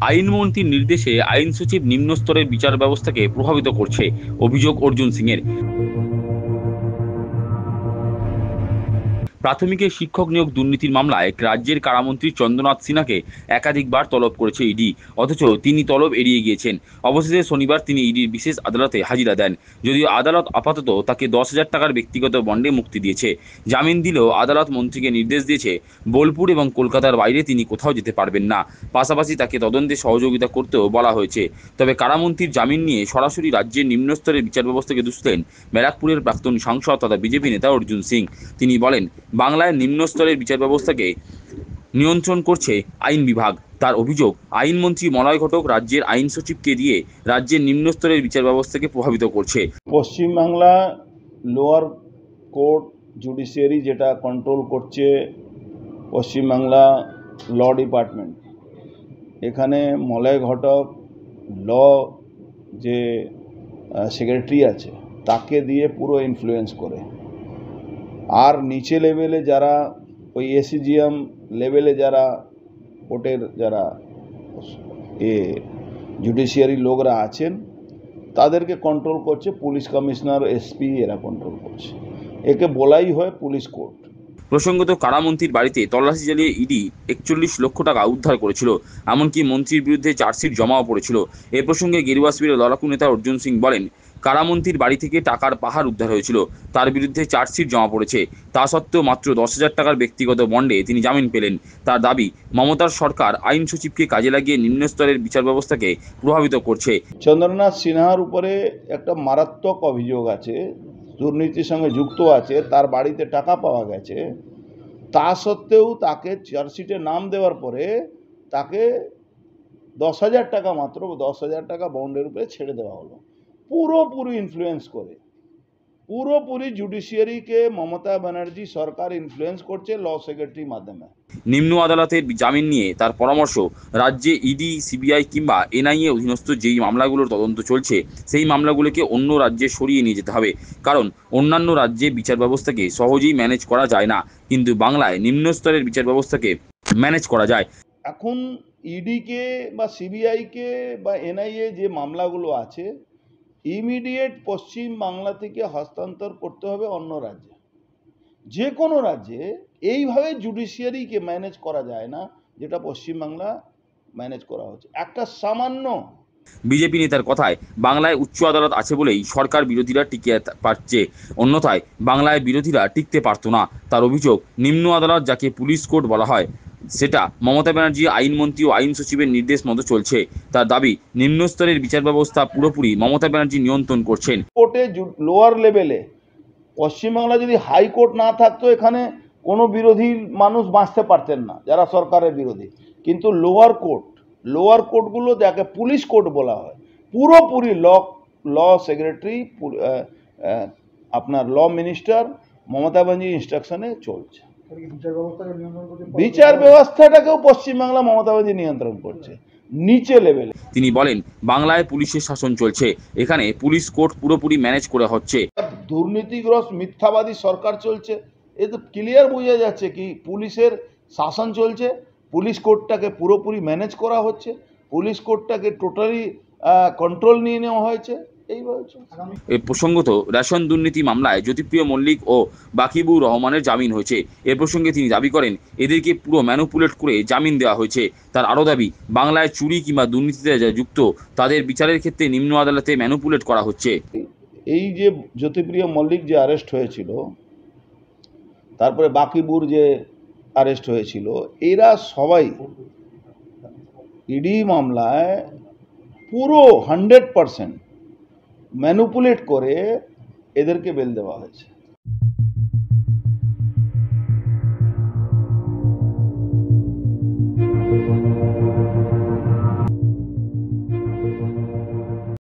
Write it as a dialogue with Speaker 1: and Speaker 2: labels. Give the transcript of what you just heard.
Speaker 1: আইনমন্ত্রীর নির্দেশে আইন সচিব নিম্ন স্তরের বিচার ব্যবস্থাকে প্রভাবিত করছে, অভিযোগ অর্জুন সিংয়ের। প্রাথমিকের শিক্ষক নিয়োগ দুর্নীতির মামলায় রাজ্যের কারামন্ত্রী চন্দ্রনাথ সিনহাকে একাধিকবার তলব করেছে ইডি, অথচ তিনি তলব এড়িয়ে গিয়েছেন। অবশেষে শনিবার তিনি ইডির বিশেষ আদালতে হাজিরা দেন। যদিও আদালত আপাতত তাকে 10,000 টাকার ব্যক্তিগত বন্ডে মুক্তি দিয়েছে। জামিন দিলেও আদালত মন্ত্রীকে নির্দেশ দিয়েছে বোলপুর এবং কলকাতার বাইরে তিনি কোথাও যেতে পারবেন না। পাশাপাশি তাকে তদন্তে সহযোগিতা করতেও বলা হয়েছে। তবে কারামন্ত্রীর জামিন নিয়ে সরাসরি রাজ্যের নিম্নস্তরের বিচার ব্যবস্থাকে দুষলেন ব্যারাকপুরের প্রাক্তন সাংসদ তথা বিজেপি নেতা অর্জুন সিং। তিনি বলেন, বাংলায় নিম্ন স্তরের বিচার ব্যবস্থাকে নিয়ন্ত্রণ করছে আইন বিভাগ। তার অভিযোগ, আইনমন্ত্রী মলয় ঘটক রাজ্যের আইন সচিবকে দিয়ে রাজ্যের নিম্ন স্তরের বিচার ব্যবস্থাকে প্রভাবিত করছে।
Speaker 2: পশ্চিমবাংলা লোয়ার কোর্ট জুডিশিয়ারি যেটা কন্ট্রোল করছে পশ্চিমবাংলা ল ডিপার্টমেন্ট, এখানে মলয় ঘটক ল যে সেক্রেটারি আছে তাকে দিয়ে পুরো ইনফ্লুয়েন্স করে। আর নিচে লেভেলে যারা ওই এসিজিএম লেভেলে যারা কোর্টের যারা জুডিশিয়ারি লোকরা আছেন তাদেরকে কন্ট্রোল করছে পুলিশ কমিশনার, এসপি, এরা কন্ট্রোল করছে। একে বলাই হয় পুলিশ কোর্ট।
Speaker 1: প্রসঙ্গত, কারামন্ত্রীর বাড়িতে তল্লাশি চালিয়ে ইডি 41 লক্ষ টাকা উদ্ধার করেছিল। এমনকি মন্ত্রীর বিরুদ্ধে চার্জশিট জমাও পড়েছিল। এ প্রসঙ্গে গেরুয়া শিবিরের লড়াকু নেতা অর্জুন সিং বলেন, কারামন্ত্রীর বাড়ি থেকে টাকার পাহাড় উদ্ধার হয়েছিল, তার বিরুদ্ধে চার্জশিট জমা পড়েছে। তা সত্ত্বেও মাত্র 10,000 টাকার ব্যক্তিগত বন্ডে তিনি জামিন পেলেন। তার দাবি, মমতার সরকার আইন সচিবকে কাজে লাগিয়ে নিম্নস্তরের বিচার ব্যবস্থাকে প্রভাবিত করছে।
Speaker 2: চন্দ্রনাথ সিনহার উপরে একটা মারাত্মক অভিযোগ আছে, দুর্নীতির সঙ্গে যুক্ত আছে, তার বাড়িতে টাকা পাওয়া গেছে। তা সত্ত্বেও তাকে চার্জশিটে নাম দেওয়ার পরে তাকে 10,000 টাকা, মাত্র 10,000 টাকা বন্ডের উপরে ছেড়ে দেওয়া হলো। পুরোপুরি ইনফ্লুয়েন্স করে, পুরোপুরি জুডিশিয়ারিকে মমতা ব্যানার্জি সরকার ইনফ্লুয়েন্স করছে ল সেক্রেটারির মাধ্যমে।
Speaker 1: নিম্ন আদালতের জামিন নিয়ে তার পরামর্শ, রাজ্যে ইডি, সিবিআই কিংবা এনআইএ অধীনস্থ যেই মামলাগুলোর তদন্ত চলছে সেই মামলাগুলোকে অন্য রাজ্যে সরিয়ে নিয়ে যেতে হবে। কারণ অন্যান্য রাজ্যে বিচার ব্যবস্থাকে সহজেই ম্যানেজ করা যায় না, কিন্তু বাংলায় নিম্ন স্তরের বিচার ব্যবস্থাকে ম্যানেজ করা যায়।
Speaker 2: এখন ইডিকে বা সিবিআইকে বা এনআইএ যে মামলাগুলো আছে ইমিডিয়েট পশ্চিম বাংলা থেকে হস্তান্তর করতে হবে অন্য রাজ্যে। যে কোনো রাজ্যে এইভাবে জুডিশিয়ারিকে ম্যানেজ করা যায় না যেটা পশ্চিমবাংলা ম্যানেজ করা হচ্ছে। একটা সামান্য
Speaker 1: বিজেপি নেতার কথায়, বাংলায় উচ্চ আদালত আছে বলেই সরকার বিরোধীরা টিকে পারছে, অন্যথায় বাংলায় বিরোধীরা টিকতে পারত না। তার অভিযোগ, নিম্ন আদালত যাকে পুলিশ কোর্ট বলা হয় সেটা মমতা ব্যানার্জি আইনমন্ত্রী ও আইন সচিবের নির্দেশ মতো চলছে। তার দাবি, নিম্নস্তরের বিচার ব্যবস্থা পুরোপুরি মমতা ব্যানার্জি নিয়ন্ত্রণ করছেন।
Speaker 2: কোর্টে লোয়ার লেভেলে পশ্চিমবাংলা যদি হাইকোর্ট না থাকতো এখানে কোনো বিরোধী মানুষ বাঁচতে পারতেন না যারা সরকারের বিরোধী। কিন্তু লোয়ার কোর্টগুলো যাকে পুলিশ কোর্ট বলা হয় পুরোপুরি ল সেক্রেটারি, আপনার ল মিনিস্টার মমতা ব্যানার্জি ইনস্ট্রাকশনে চলছে। বিচার ব্যবস্থাটাকেও পশ্চিমবাংলা মমতা ব্যানার্জি নিয়ন্ত্রণ করছে নিচে লেভেলে।
Speaker 1: তিনি বলেন, বাংলায় পুলিশের শাসন চলছে, এখানে পুলিশ কোর্ট পুরোপুরি ম্যানেজ করে হচ্ছে।
Speaker 2: দুর্নীতিগ্রস্ত মিথ্যাবাদী সরকার চলছে, এ তো ক্লিয়ার বোঝা যাচ্ছে কি পুলিশের শাসন চলছে, পুলিশ কোর্টটাকে পুরোপুরি ম্যানেজ করা হচ্ছে, পুলিশ কোর্টটাকে টোটালি কন্ট্রোল নিয়ে নেওয়া হয়েছে।
Speaker 1: প্রসঙ্গত, রেশন দুর্নীতি মামলায় জ্যোতিপ্রিয় মল্লিক ও বাকিবুর রহমানের জামিন হয়েছে। এ প্রসঙ্গে তিনি দাবি করেন, এদেরকে পুরো ম্যানুপুলেট করে জামিন দেওয়া হয়েছে। তার আরও দাবি, বাংলায় চুরি কিংবা দুর্নীতিতে যারা যুক্ত তাদের বিচারের ক্ষেত্রে নিম্ন আদালতে ম্যানুপুলেট করা হচ্ছে।
Speaker 2: এই যে জ্যোতিপ্রিয় মল্লিক যে অ্যারেস্ট হয়েছিল, তারপরে বাকিবুর যে অ্যারেস্ট হয়েছিল, এরা সবাই ইডি মামলায় পুরো 100% ম্যানুপুলেট করে এদেরকে বেল দেওয়া হয়েছে।